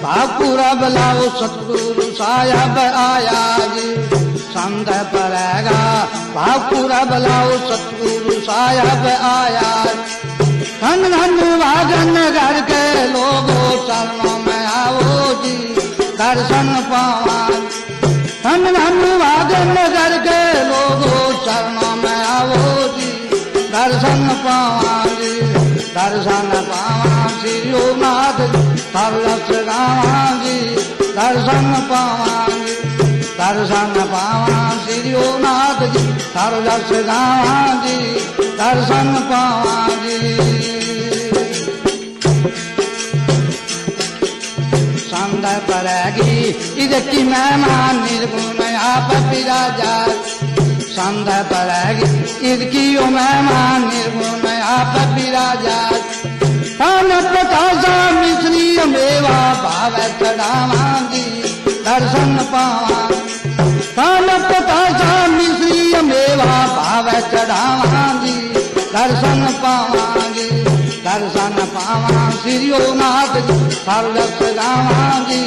भापूरा बुलाओ सतगुरु साहब आया जी संत पड़ेगा भापूरा बुलाओ सतगुरु साहब आया धन धन भाजन घर के लोगों चरणों में आओ जी दर्शन पावा धन धन भाजन घर के लोगों चरणों में आओ जी दर्शन पावा जी दर्शन पावा श्री नाथ तरस गावा जी दर्शन पावा जी दर्शन पावा श्री नाथ जी तरस गावा जी दर्शन पावा जी संत पड़ेगी इसकी मेहमान निर्गुण आप विराजा संत पड़ेगी इसकी मेहमान निर्गुण आप विराजा पान प्रकाशा मिश्री मेवा भाव चढ़ावांगी दर्शन पावा पान प्रकाशा मिश्री मेवा भाव चढ़ावांगी दर्शन पावांगी दर्शन पावा श्री नाथ जी सरस गावांगी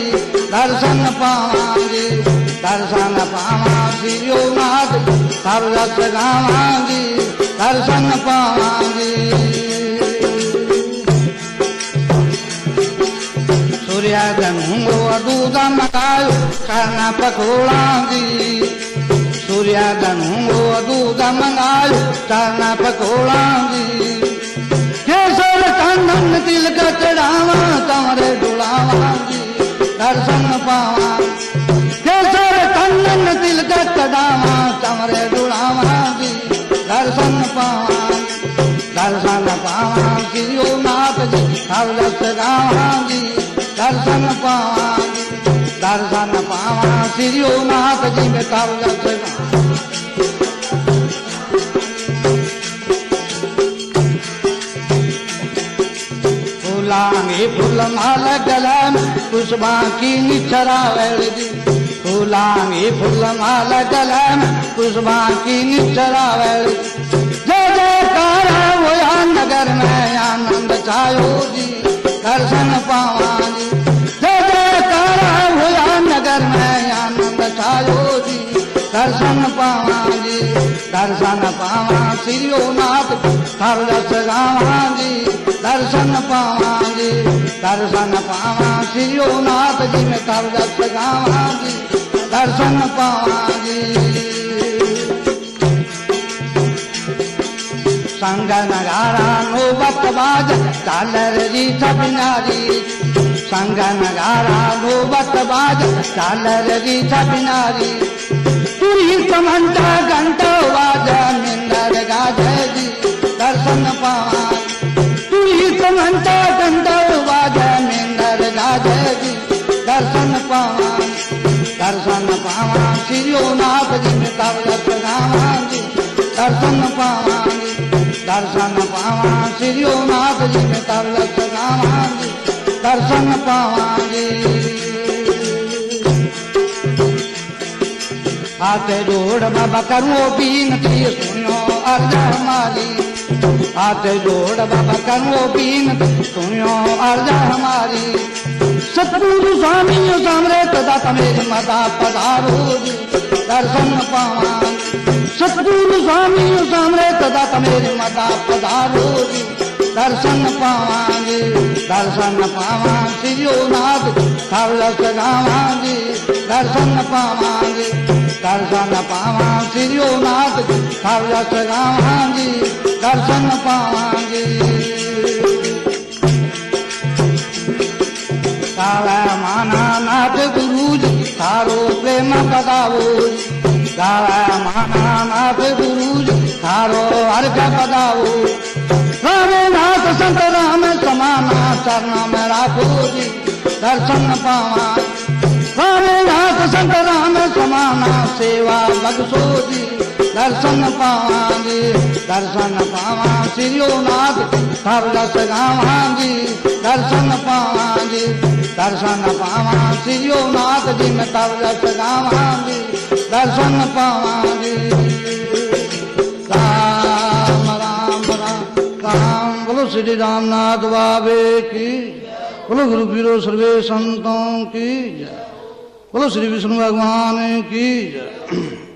दर्शन पावांगी दर्शन पावा श्री नाथ जी सरस गावांगी दर्शन पावांगी सूर्य धनुंगो दूध मकायो खाना पकोड़ांगी सूर्य धनुंगो दूध मंगायो खाना पकोड़ांगी केसर चंदन तिलक चढ़ावा तमरे डुलावांगी दर्शन पावा केसर चंदन तिलक चढ़ावा तमरे डुलावांगी दर्शन पावा दर्शन पावा श्री नाथ जी सरस गावांगी दर्शन पावांगी दर्शन पावा श्री नाथ जी में तरस फूलांगी फूल माल गला में पुष्पा की निचरावल जी फूलांगी फूल माल गला में पुष्पा की निचरावल जय जयकारा वो नगर में आनंद छायो जी दर्शन पावा जी जय जयकारा वो नगर में आनंद छायो जी दर्शन पावा जी दर्शन पावा श्री नाथ तरस गावा जी दर्शन पावा जी दर्शन पावा श्री नाथ जी में तरस गावा जी दर्शन पावा जी संग नगारा नोबत बाज चालर जी छबिनारी संग नगारा नोबत बाज चालर जी छबिनारी तुरी समंता घंटा बाज मिंदर गाजे जी दर्शन पावा तुरी समंता घंटा बाज मिंदर गाजे जी दर्शन पावा श्री नाथ जी में तरस गावांगी दर्शन पावांगी दर्शन पावा श्री नाथ जी में तरस गावांगी दर्शन पावांगी हाथ जोड़ बाबा करो बीनती सुनो अर्ज हमारी हाथ जोड़ बाबा करो बीनती सुनो अर्ज हमारी सतगुरु स्वामी सामरे दाता मेरी माता पधारो जी दर्शन पावांगी सतगुरु स्वामी सामरे दाता मेरी माता पधारो जी दर्शन पावांगी दर्शन पावा श्री नाथ तरस गावांगी दर्शन पावांगी दर्शन पावा श्री नाथ तरस गावांगी दर्शन पावांगी गावे माना नाथ गुरु जी थारो प्रेम बताओ गावे माना नाथ गुरु जी थारो अर्घ बताओ रामे नाथ संत राम समाना चरण में राखो जी दर्शन पावा रामे नाथ संत राम समाना सेवा बख्शो जी दर्शन पावांगी दर्शन पावा श्री नाथ तरस गावांगी दर्शन पावांगी दर्शन पावा श्री नाथ जी में तरस गावांगी दर्शन पावांगी राम राम राम राम बोलो श्री रामनाथ बाबे की बोलो गुरु पीरो सर्वे संतों की जय। बोलो श्री विष्णु भगवान की जय।